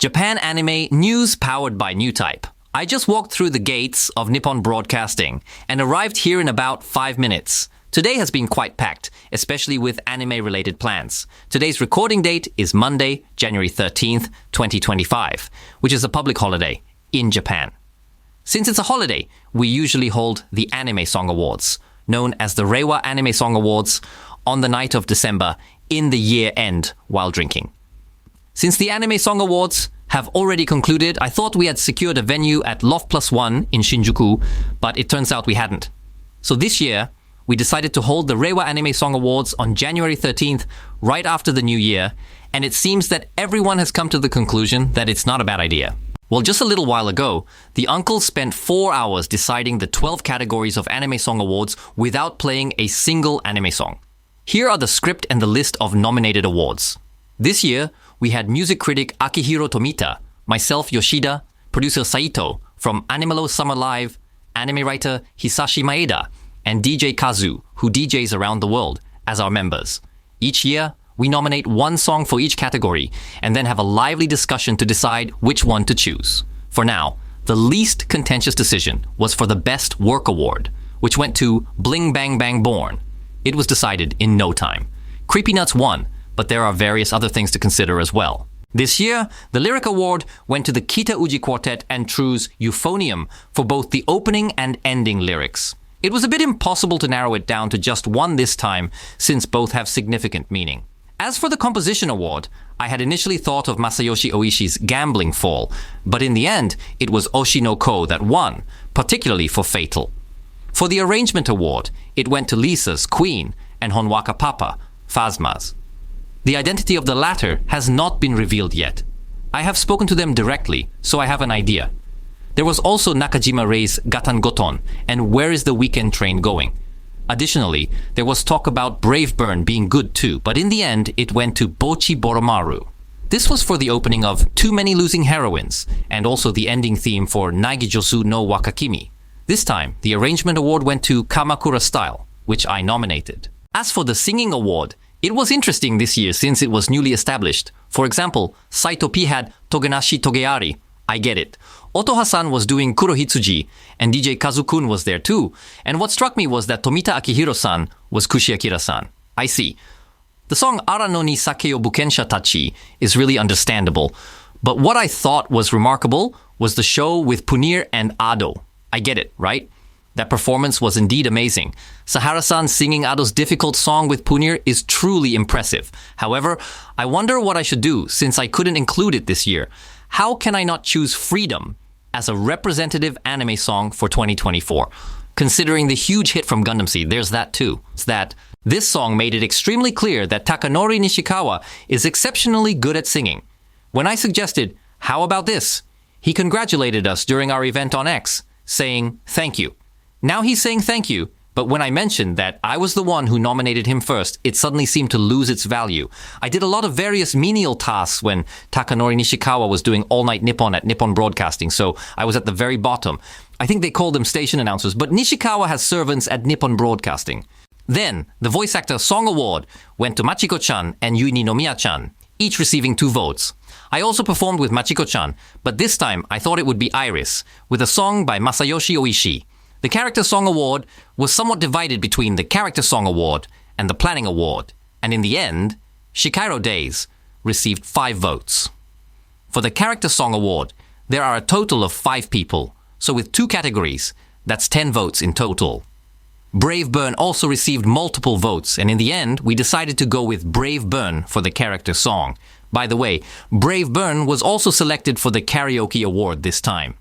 Japan anime news powered by Newtype. I just walked through the gates of Nippon Broadcasting and arrived here in about 5 minutes. Today has been quite packed, especially with anime-related plans. Today's recording date is Monday, January 13th, 2025, which is a public holiday in Japan. Since it's a holiday, we usually hold the Anime Song Awards, known as the Reiwa Anime Song Awards, on the night of December in the year-end while drinking. Since the Anime Song Awards have already concluded, I thought we had secured a venue at Loft Plus One in Shinjuku, but it turns out we hadn't. So this year, we decided to hold the Reiwa Anime Song Awards on January 13th, right after the new year, and it seems that everyone has come to the conclusion that it's not a bad idea. Well, just a little while ago, the uncles spent 4 hours deciding the 12 categories of Anime Song Awards without playing a single anime song. Here are the script and the list of nominated awards. This year, we had music critic Akihiro Tomita, myself Yoshida, producer Saito from Animalo Summer Live, anime writer Hisashi Maeda, and DJ Kazu, who DJs around the world, as our members. Each year, we nominate one song for each category and then have a lively discussion to decide which one to choose. For now, the least contentious decision was for the Best Work Award, which went to Bling Bang Bang Born. It was decided in no time. Creepy Nuts won, but there are various other things to consider as well. This year, the Lyric Award went to the Kita Uji Quartet and True's Euphonium for both the opening and ending lyrics. It was a bit impossible to narrow it down to just one this time, since both have significant meaning. As for the Composition Award, I had initially thought of Masayoshi Oishi's Gambling Fall, but in the end, it was Oshi no Ko that won, particularly for Fatal. For the Arrangement Award, it went to Lisa's Queen and Honwaka Papa, Phasma's. The identity of the latter has not been revealed yet. I have spoken to them directly, so I have an idea. There was also Nakajima Rei's Gatan Goton and Where is the Weekend Train Going? Additionally, there was talk about Brave Burn being good too, but in the end, it went to Bochi Boromaru. This was for the opening of Too Many Losing Heroines, and also the ending theme for Naigijosu no Wakakimi. This time, the Arrangement Award went to Kamakura Style, which I nominated. As for the Singing Award, it was interesting this year since it was newly established. For example, Saito P had Togenashi Togeari, I Get It. Otoha-san was doing Kurohitsuji, and DJ Kazu-kun was there too. And what struck me was that Tomita Akihiro-san was Kushiakira-san. I see. The song Arano ni Sake o Bukensha Tachi is really understandable. But what I thought was remarkable was the show with Punir and Ado. I get it, right? That performance was indeed amazing. Sahara-san singing Ado's difficult song with Punir is truly impressive. However, I wonder what I should do since I couldn't include it this year. How can I not choose Freedom as a representative anime song for 2024? Considering the huge hit from Gundam Seed, there's that too. It's that this song made it extremely clear that Takanori Nishikawa is exceptionally good at singing. When I suggested, how about this? He congratulated us during our event on X, saying thank you. Now he's saying thank you, but when I mentioned that I was the one who nominated him first, it suddenly seemed to lose its value. I did a lot of various menial tasks when Takanori Nishikawa was doing All Night Nippon at Nippon Broadcasting, so I was at the very bottom. I think they call them station announcers, but Nishikawa has servants at Nippon Broadcasting. Then, the Voice Actor Song Award went to Machiko-chan and Yui Nomiya-chan, each receiving 2 votes. I also performed with Machiko-chan, but this time I thought it would be Iris, with a song by Masayoshi Oishi. The Character Song Award was somewhat divided between the Character Song Award and the Planning Award, and in the end, Shikairo Days received 5 votes. For the Character Song Award, there are a total of 5 people, so with 2 categories, that's 10 votes in total. Brave Burn also received multiple votes, and in the end, we decided to go with Brave Burn for the Character Song. By the way, Brave Burn was also selected for the Karaoke Award this time.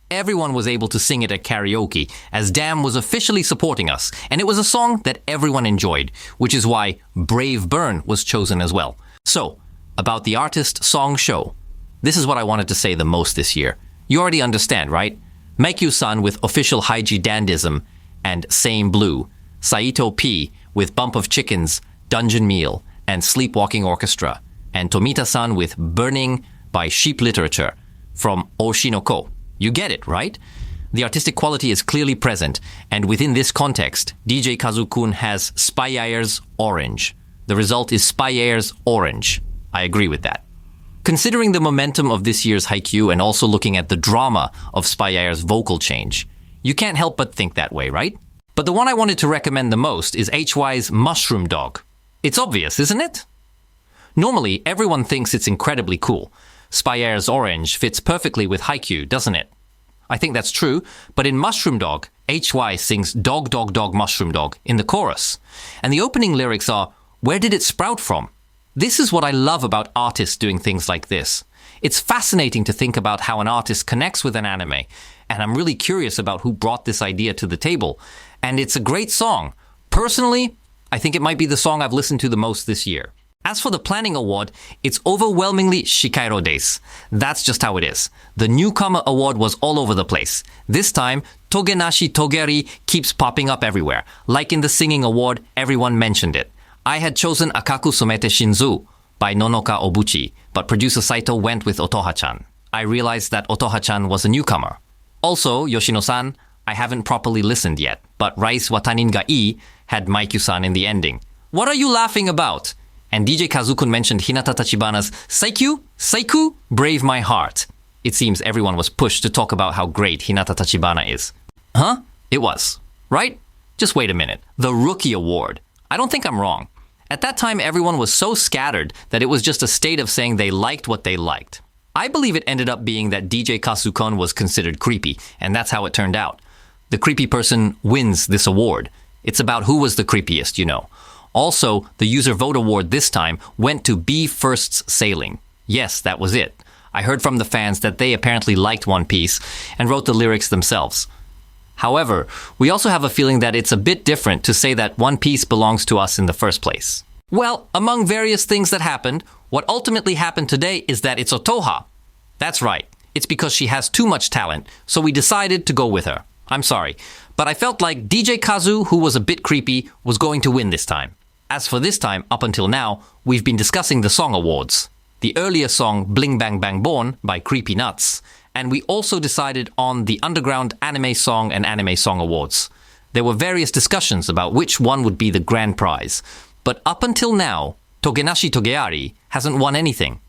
Everyone was able to sing it at karaoke, as DAM was officially supporting us, and it was a song that everyone enjoyed, which is why Brave Burn was chosen as well. So, about the artist song show. This is what I wanted to say the most this year. You already understand, right? Meikyu-san with Official Haiji Dandism and Same Blue, Saito P with Bump of Chickens, Dungeon Meal, and Sleepwalking Orchestra, and Tomita-san with Burning by Sheep Literature from Oshi no Ko. You get it, right? The artistic quality is clearly present, and within this context, DJ Kazu-kun has Spy Eyre's Orange. The result is Spy Eyre's Orange. I agree with that. Considering the momentum of this year's Haikyuu and also looking at the drama of Spy-Air's vocal change, you can't help but think that way, right? But the one I wanted to recommend the most is HY's Mushroom Dog. It's obvious, isn't it? Normally, everyone thinks it's incredibly cool. Spy-Air's orange fits perfectly with Haikyuu, doesn't it? I think that's true, but in Mushroom Dog, HY sings Dog, Dog, Dog, Mushroom Dog in the chorus. And the opening lyrics are, where did it sprout from? This is what I love about artists doing things like this. It's fascinating to think about how an artist connects with an anime, and I'm really curious about who brought this idea to the table. And it's a great song. Personally, I think it might be the song I've listened to the most this year. As for the planning award, it's overwhelmingly Shikairo Days. That's just how it is. The newcomer award was all over the place. This time, Togenashi Togeri keeps popping up everywhere. Like in the singing award, everyone mentioned it. I had chosen Akaku Somete Shinzu by Nonoka Obuchi, but producer Saito went with Otoha-chan. I realized that Otoha-chan was a newcomer. Also, Yoshino-san, I haven't properly listened yet, but Rice Watanin ga Ii had Maikyu-san in the ending. What are you laughing about? And DJ Kazukun mentioned Hinata Tachibana's Saiku, Brave My Heart. It seems everyone was pushed to talk about how great Hinata Tachibana is. Huh? It was. Right? Just wait a minute. The Rookie Award. I don't think I'm wrong. At that time, everyone was so scattered that it was just a state of saying they liked what they liked. I believe it ended up being that DJ Kasukon was considered creepy, and that's how it turned out. The creepy person wins this award. It's about who was the creepiest, you know. Also, the user vote award this time went to Be First's Sailing. Yes, that was it. I heard from the fans that they apparently liked One Piece and wrote the lyrics themselves. However, we also have a feeling that it's a bit different to say that One Piece belongs to us in the first place. Well, among various things that happened, what ultimately happened today is that it's Otoha. That's right. It's because she has too much talent, so we decided to go with her. I'm sorry, but I felt like DJ Kazu, who was a bit creepy, was going to win this time. As for this time, up until now, we've been discussing the song awards. The earlier song Bling Bang Bang Born by Creepy Nuts, and we also decided on the Underground Anime Song and Anime Song Awards. There were various discussions about which one would be the grand prize, but up until now, Togenashi Togeari hasn't won anything.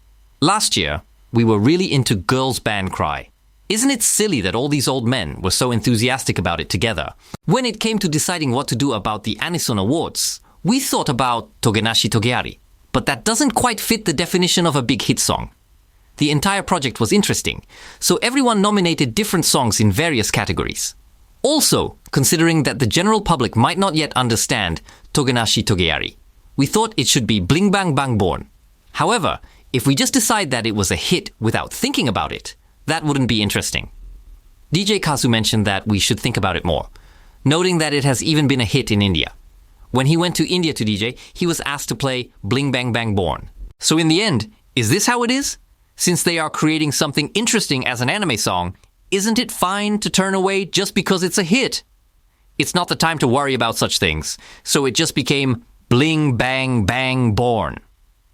Last year, we were really into Girls Band Cry. Isn't it silly that all these old men were so enthusiastic about it together? When it came to deciding what to do about the Anison Awards, we thought about Togenashi Togeari, but that doesn't quite fit the definition of a big hit song. The entire project was interesting, so everyone nominated different songs in various categories. Also, considering that the general public might not yet understand Togenashi Togeari, we thought it should be Bling Bang Bang Born. However, if we just decide that it was a hit without thinking about it, that wouldn't be interesting. DJ Kazu mentioned that we should think about it more, noting that it has even been a hit in India. When he went to India to DJ, he was asked to play Bling Bang Bang Born. So in the end, is this how it is? Since they are creating something interesting as an anime song, isn't it fine to turn away just because it's a hit? It's not the time to worry about such things, so it just became Bling Bang Bang Born.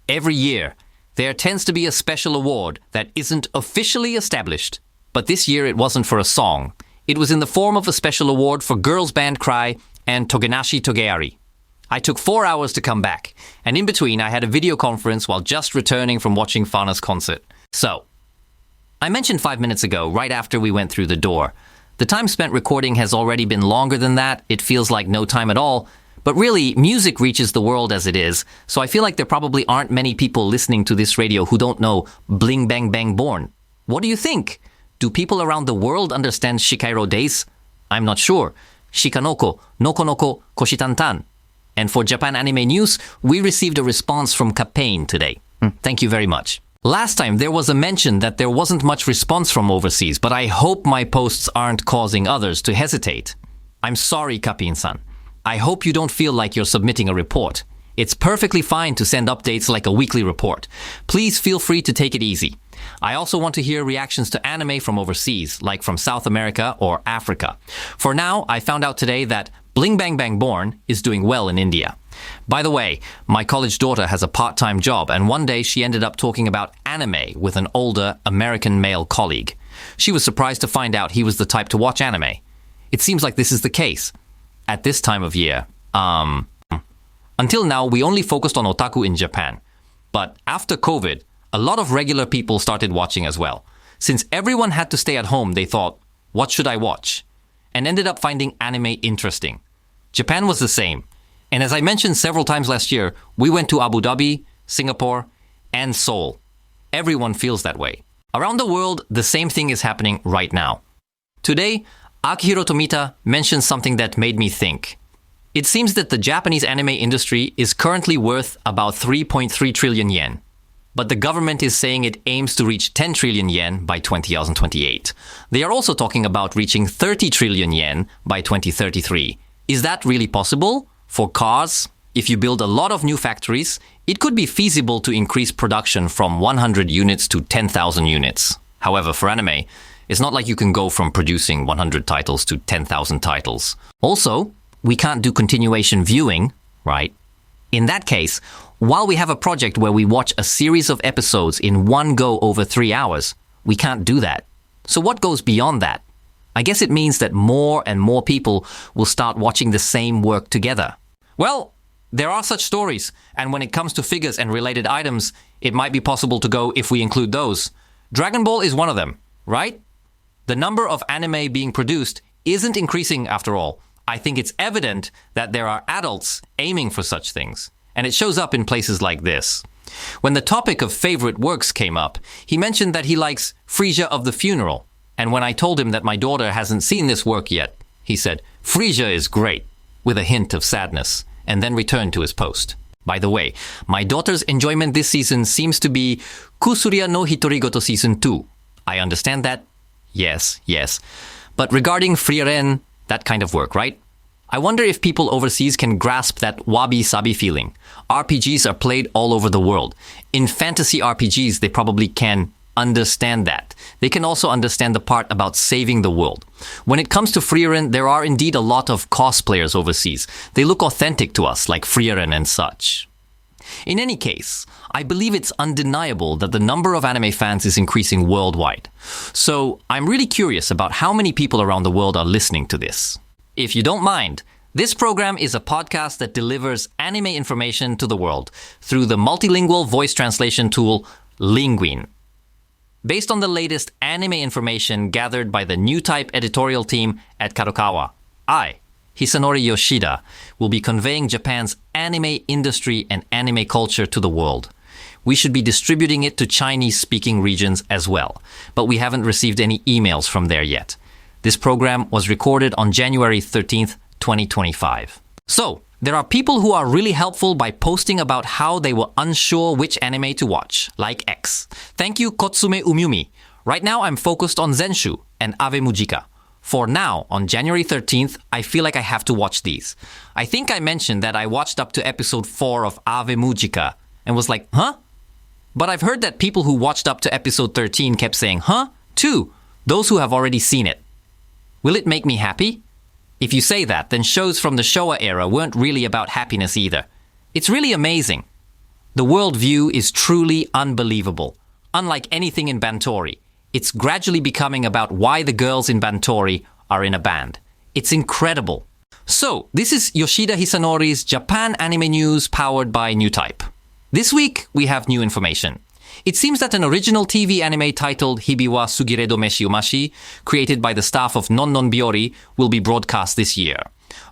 Every year, there tends to be a special award that isn't officially established. But this year it wasn't for a song. It was in the form of a special award for Girls Band Cry and Togenashi Togeari. I took 4 hours to come back, and in between I had a video conference while just returning from watching Fana's concert. So, I mentioned 5 minutes ago, right after we went through the door. The time spent recording has already been longer than that. It feels like no time at all. But really, music reaches the world as it is, so I feel like there probably aren't many people listening to this radio who don't know Bling Bang Bang Born. What do you think? Do people around the world understand Shikairo Days? I'm not sure. Shikanoko, Nokonoko, Koshitantan. And for Japan Anime News, we received a response from Kapain today. Thank you very much. Last time there was a mention that there wasn't much response from overseas, but I hope my posts aren't causing others to hesitate. I'm sorry, Kapain-san. I hope you don't feel like you're submitting a report. It's perfectly fine to send updates like a weekly report. Please feel free to take it easy. I also want to hear reactions to anime from overseas, like from South America or Africa. For now, I found out today that Bling Bang Bang Born is doing well in India. By the way, my college daughter has a part-time job, and one day she ended up talking about anime with an older American male colleague. She was surprised to find out he was the type to watch anime. It seems like this is the case at this time of year. Until now, we only focused on otaku in Japan. But after COVID, A lot of regular people started watching as well. Since everyone had to stay at home, they thought, what should I watch? And ended up finding anime interesting. Japan was the same. And as I mentioned several times last year, we went to Abu Dhabi, Singapore, and Seoul. Everyone feels that way. Around the world, the same thing is happening right now. Today, Akihiro Tomita mentioned something that made me think. It seems that the Japanese anime industry is currently worth about 3.3 trillion yen. But the government is saying it aims to reach 10 trillion yen by 2028. They are also talking about reaching 30 trillion yen by 2033. Is that really possible? For cars, if you build a lot of new factories, it could be feasible to increase production from 100 units to 10,000 units. However, for anime, it's not like you can go from producing 100 titles to 10,000 titles. Also, we can't do continuation viewing, right? In that case, while we have a project where we watch a series of episodes in one go over 3 hours, we can't do that. So what goes beyond that? I guess it means that more and more people will start watching the same work together. Well, there are such stories, and when it comes to figures and related items, it might be possible to go if we include those. Dragon Ball is one of them, right? The number of anime being produced isn't increasing after all. I think it's evident that there are adults aiming for such things, and it shows up in places like this. When the topic of favorite works came up, he mentioned that he likes Frisia of the Funeral, and when I told him that my daughter hasn't seen this work yet, he said, Frisia is great, with a hint of sadness, and then returned to his post. By the way, my daughter's enjoyment this season seems to be Kusuria no Hitorigoto Season 2. I understand that? Yes. But regarding Frieren, that kind of work, right? I wonder if people overseas can grasp that wabi-sabi feeling. RPGs are played all over the world. In fantasy RPGs, they probably can understand that. They can also understand the part about saving the world. When it comes to Frieren, there are indeed a lot of cosplayers overseas. They look authentic to us, like Frieren and such. In any case, I believe it's undeniable that the number of anime fans is increasing worldwide. So I'm really curious about how many people around the world are listening to this. If you don't mind, this program is a podcast that delivers anime information to the world through the multilingual voice translation tool Lingueene. Based on the latest anime information gathered by the Newtype editorial team at KADOKAWA, I, Hisanori Yoshida, will be conveying Japan's anime industry and anime culture to the world. We should be distributing it to Chinese-speaking regions as well, but we haven't received any emails from there yet. This program was recorded on January 13th, 2025. So, there are people who are really helpful by posting about how they were unsure which anime to watch, like X. Thank you, Kotsume Umyumi. Right now, I'm focused on Zenshu and Ave Mujika. For now, on January 13th, I feel like I have to watch these. I think I mentioned that I watched up to episode 4 of Ave Mujika and was like, huh? But I've heard that people who watched up to episode 13 kept saying, huh? Too, those who have already seen it. Will it make me happy? If you say that, then shows from the Showa era weren't really about happiness either. It's really amazing. The worldview is truly unbelievable. Unlike anything in Bantori, it's gradually becoming about why the girls in Bantori are in a band. It's incredible. So, this is Yoshida Hisanori's Japan Anime News powered by Newtype. This week, we have new information. It seems that an original TV anime titled Hibi wa Sugiredo Meshi Umashi, created by the staff of Non Non Biori, will be broadcast this year.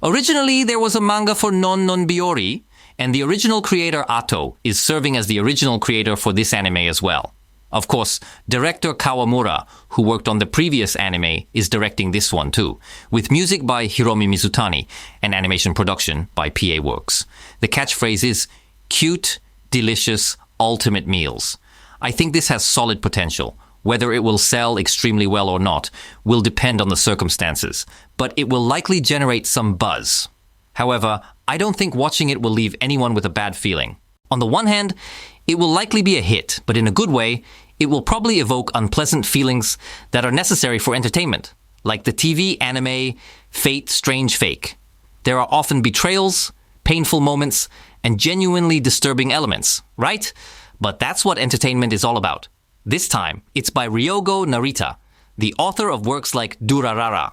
Originally, there was a manga for Non Non Biori, and the original creator Ato is serving as the original creator for this anime as well. Of course, director Kawamura, who worked on the previous anime, is directing this one too, with music by Hiromi Mizutani and animation production by PA Works. The catchphrase is, cute, delicious, ultimate meals. I think this has solid potential. Whether it will sell extremely well or not will depend on the circumstances, but it will likely generate some buzz. However, I don't think watching it will leave anyone with a bad feeling. On the one hand, it will likely be a hit, but in a good way, it will probably evoke unpleasant feelings that are necessary for entertainment, like the TV anime Fate Strange Fake. There are often betrayals, painful moments, and genuinely disturbing elements, right? But that's what entertainment is all about. This time, it's by Ryogo Narita, the author of works like Durarara.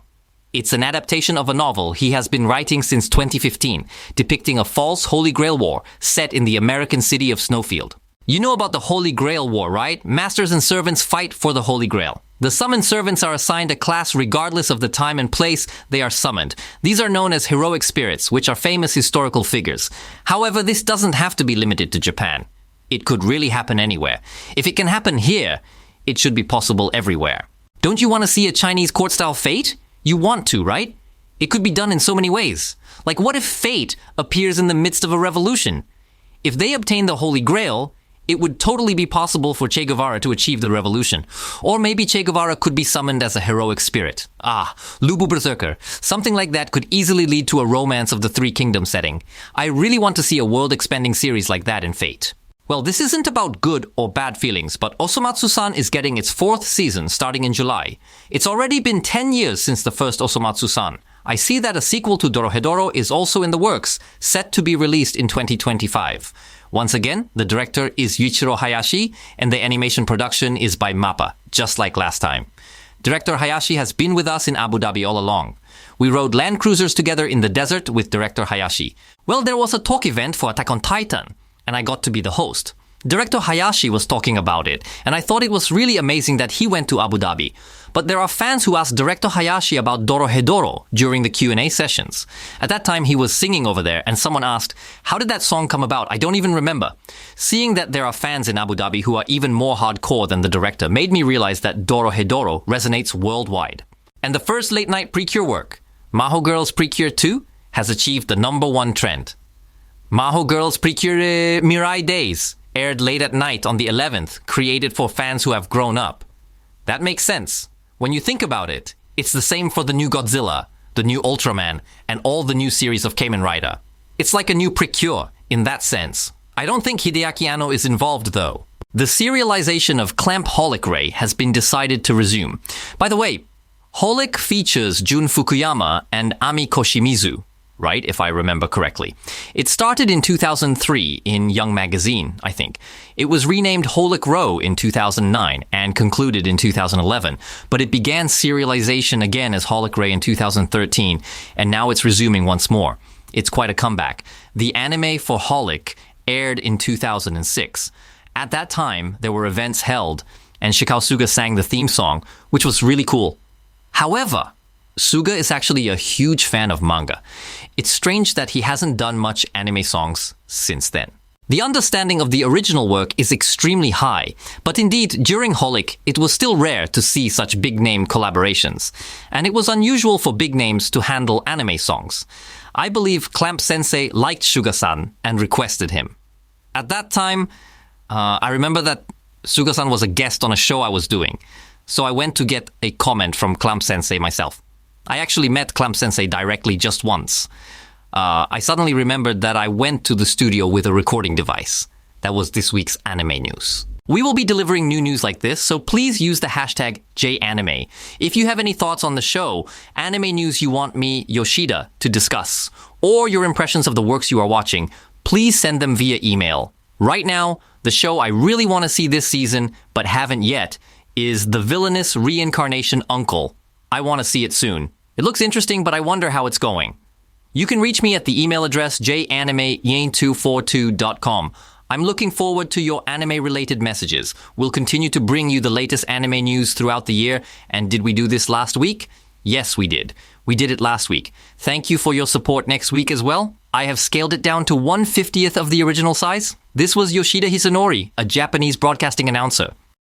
It's an adaptation of a novel he has been writing since 2015, depicting a false Holy Grail war set in the American city of Snowfield. You know about the Holy Grail War, right? Masters and servants fight for the Holy Grail. The summoned servants are assigned a class regardless of the time and place they are summoned. These are known as heroic spirits, which are famous historical figures. However, this doesn't have to be limited to Japan. It could really happen anywhere. If it can happen here, it should be possible everywhere. Don't you want to see a Chinese court-style fate? You want to, right? It could be done in so many ways. Like, what if fate appears in the midst of a revolution? If they obtain the Holy Grail, it would totally be possible for Che Guevara to achieve the revolution. Or maybe Che Guevara could be summoned as a heroic spirit. Lubu Berserker. Something like that could easily lead to a Romance of the Three Kingdoms setting. I really want to see a world-expanding series like that in Fate. Well, this isn't about good or bad feelings, but Osomatsu-san is getting its 4th season starting in July. It's already been 10 years since the first Osomatsu-san. I see that a sequel to Dorohedoro is also in the works, set to be released in 2025. Once again, the director is Yuichiro Hayashi, and the animation production is by MAPPA, just like last time. Director Hayashi has been with us in Abu Dhabi all along. We rode land cruisers together in the desert with director Hayashi. Well, there was a talk event for Attack on Titan, and I got to be the host. Director Hayashi was talking about it, and I thought it was really amazing that he went to Abu Dhabi. But there are fans who asked Director Hayashi about Dorohedoro during the Q&A sessions. At that time, he was singing over there, and someone asked, how did that song come about? I don't even remember. Seeing that there are fans in Abu Dhabi who are even more hardcore than the director made me realize that Dorohedoro resonates worldwide. And the first late-night Precure work, Maho Girls Precure 2, has achieved the #1 trend. Maho Girls Precure Mirai Days aired late at night on the 11th, created for fans who have grown up. That makes sense. When you think about it, it's the same for the new Godzilla, the new Ultraman, and all the new series of Kamen Rider. It's like a new Precure in that sense. I don't think Hideaki Anno is involved though. The serialization of Clamp Holic Ray has been decided to resume. By the way, Holic features Jun Fukuyama and Ami Koshimizu, right, if I remember correctly. It started in 2003 in Young Magazine, I think. It was renamed Holic Row in 2009 and concluded in 2011, but it began serialization again as Holic Ray in 2013, and now it's resuming once more. It's quite a comeback. The anime for Holic aired in 2006. At that time, there were events held, and Shikao Suga sang the theme song, which was really cool. However, Suga is actually a huge fan of manga. It's strange that he hasn't done much anime songs since then. The understanding of the original work is extremely high, but indeed, during Holic, it was still rare to see such big-name collaborations, and it was unusual for big names to handle anime songs. I believe Clamp Sensei liked Suga-san and requested him. At that time, I remember that Suga-san was a guest on a show I was doing, so I went to get a comment from Clamp Sensei myself. I actually met Clamp Sensei directly just once. I suddenly remembered that I went to the studio with a recording device. That was this week's anime news. We will be delivering new news like this, so please use the hashtag JAnime. If you have any thoughts on the show, anime news you want me, Yoshida, to discuss, or your impressions of the works you are watching, please send them via email. Right now, the show I really want to see this season, but haven't yet, is The Villainous Reincarnation Uncle. I want to see it soon. It looks interesting, but I wonder how it's going. You can reach me at the email address janime242.com. I'm looking forward to your anime-related messages. We'll continue to bring you the latest anime news throughout the year. And did we do this last week? Yes, we did. We did it last week. Thank you for your support next week as well. I have scaled it down to 1/50th of the original size. This was Yoshida Hisanori, a Japanese broadcasting announcer.